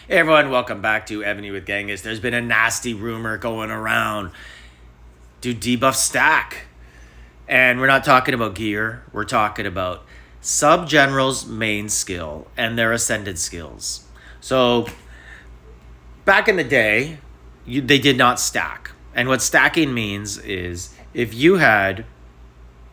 Hey everyone, welcome back to Evony with Genghis. There's been a nasty rumor going around. Do debuffs stack? And we're not talking about gear. We're talking about sub-generals' main skill and their ascended skills. So, back in the day, they did not stack. And what stacking means is if you had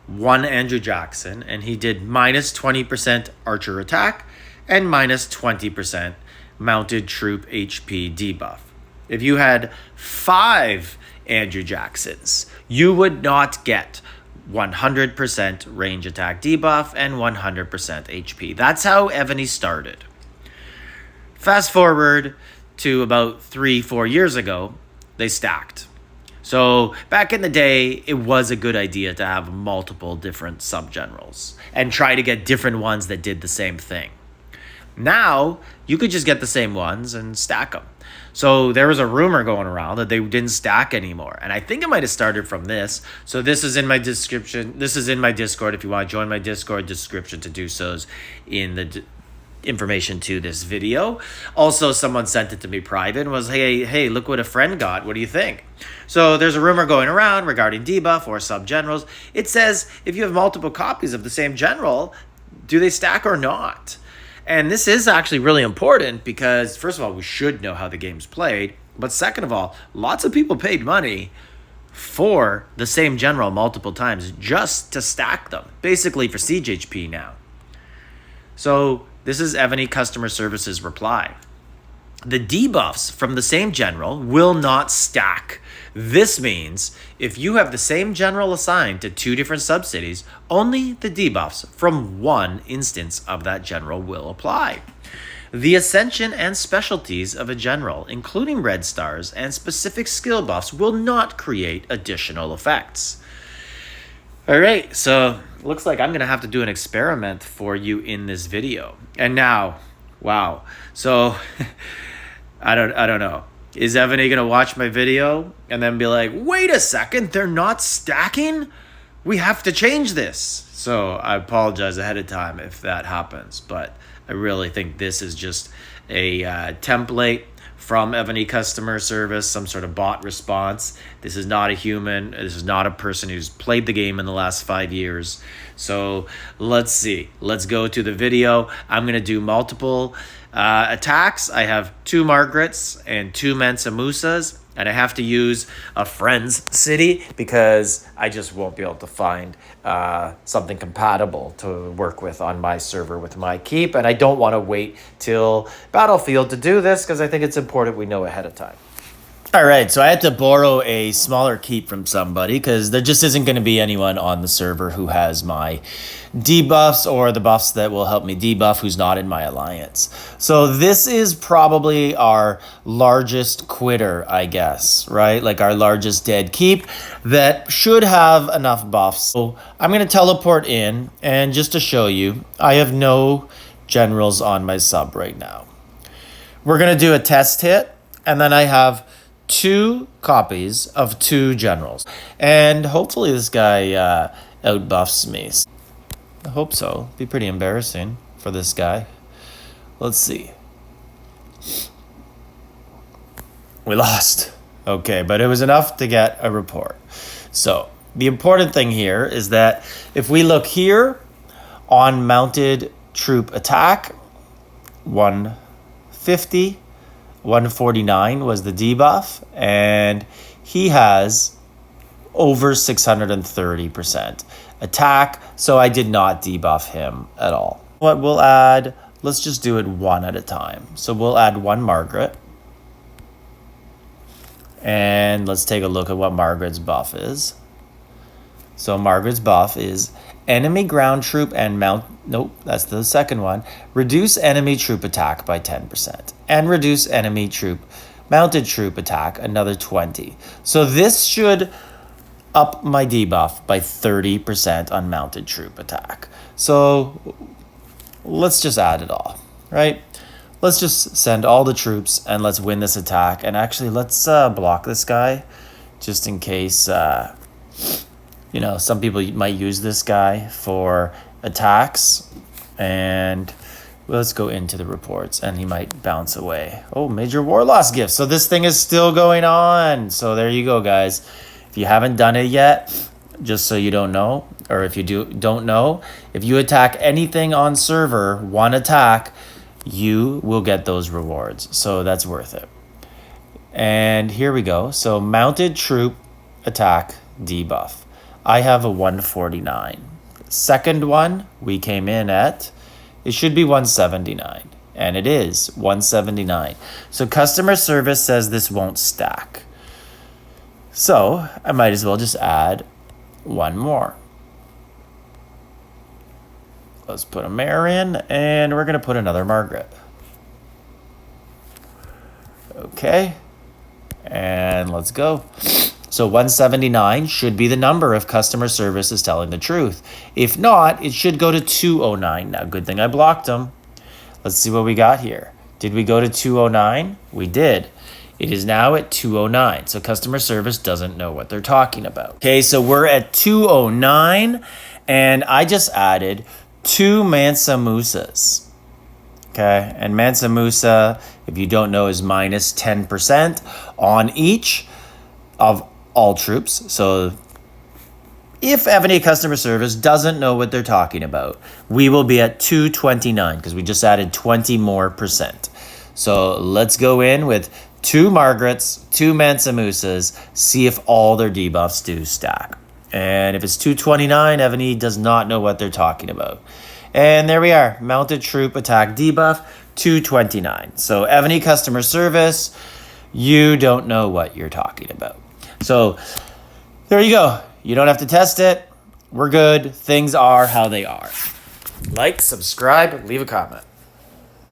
one Andrew Jackson and he did minus 20% archer attack and minus 20% mounted troop HP debuff. If you had 5 Andrew Jacksons, you would not get 100% range attack debuff and 100% HP. That's how Evony started. Fast forward to about 3-4 years ago, they stacked. So back in the day, it was a good idea to have multiple different sub-generals and try to get different ones that did the same thing. Now, you could just get the same ones and stack them. So there was a rumor going around that they didn't stack anymore. And I think it might have started from this. So this is in my description. This is in my Discord. If you want to join my Discord, description to do so is in the information to this video. Also, someone sent it to me private and was, hey, look what a friend got. What do you think? So there's a rumor going around regarding debuff or sub-generals. It says if you have multiple copies of the same general, do they stack or not? And this is actually really important because, first of all, we should know how the game's played. But second of all, lots of people paid money for the same general multiple times just to stack them, basically for siege HP now. So this is Evony Customer Services reply. The debuffs from the same general will not stack. This means if you have the same general assigned to 2 different subcities, only the debuffs from one instance of that general will apply. The ascension and specialties of a general, including red stars and specific skill buffs, will not create additional effects. All right, so looks like I'm going to have to do an experiment for you in this video. And now, wow. So I don't know. Is Evony going to watch my video and then be like, wait a second, they're not stacking? We have to change this. So I apologize ahead of time if that happens. But I really think this is just a template from Evony Customer Service, some sort of bot response. This is not a human. This is not a person who's played the game in the last 5 years. So let's see. Let's go to the video. I'm going to do multiple attacks. I have 2 Margarets and 2 Mensa Musas, and I have to use a friend's city because I just won't be able to find something compatible to work with on my server with my keep, and I don't want to wait till Battlefield to do this because I think it's important we know ahead of time. All right, so I had to borrow a smaller keep from somebody because there just isn't going to be anyone on the server who has my debuffs or the buffs that will help me debuff who's not in my alliance. So this is probably our largest quitter, I guess, right? Like our largest dead keep that should have enough buffs. So I'm going to teleport in, and just to show you, I have no generals on my sub right now. We're going to do a test hit, and then I have 2 copies of 2 generals. And hopefully this guy outbuffs me. I hope so. It'd be pretty embarrassing for this guy. Let's see. We lost. Okay, but it was enough to get a report. So the important thing here is that if we look here on mounted troop attack, 150, 149 was the debuff, and he has over 630% attack, so I did not debuff him at all. What we'll add, let's just do it one at a time. So we'll add 1 Margaret, and let's take a look at what Margaret's buff is. So Margaret's buff is enemy ground troop and that's the second one. Reduce enemy troop attack by 10%. And reduce enemy troop mounted troop attack another 20. So this should up my debuff by 30% on mounted troop attack. So let's just add it all, right? Let's just send all the troops and let's win this attack. And actually, let's block this guy just in case, you know, some people might use this guy for attacks. And let's go into the reports, and he might bounce away. Oh, major war loss gift. So this thing is still going on. So there you go, guys. If you haven't done it yet, just so you don't know, or if you don't know, if you attack anything on server, one attack, you will get those rewards. So that's worth it. And here we go. So mounted troop attack debuff. I have a 149. Second one, we came in at, it should be 179. And it is 179. So customer service says this won't stack. So I might as well just add one more. Let's put a mare in, and we're going to put another Margaret. Okay. And let's go. So 179 should be the number if customer service is telling the truth. If not, it should go to 209. Now, good thing I blocked them. Let's see what we got here. Did we go to 209? We did. It is now at 209. So customer service doesn't know what they're talking about. Okay, so we're at 209, and I just added 2 Mansa Musas. Okay, and Mansa Musa, if you don't know, is minus 10% on each of all troops. So if Evony customer service doesn't know what they're talking about, we will be at 229 because we just added 20 more percent. So let's go in with 2 Margarets, 2 Mansa Musas, see if all their debuffs do stack. And if it's 229, Evony does not know what they're talking about. And there we are, mounted troop attack debuff, 229. So Evony customer service, you don't know what you're talking about. So there you go. You don't have to test it. We're good. Things are how they are. Like, subscribe, leave a comment.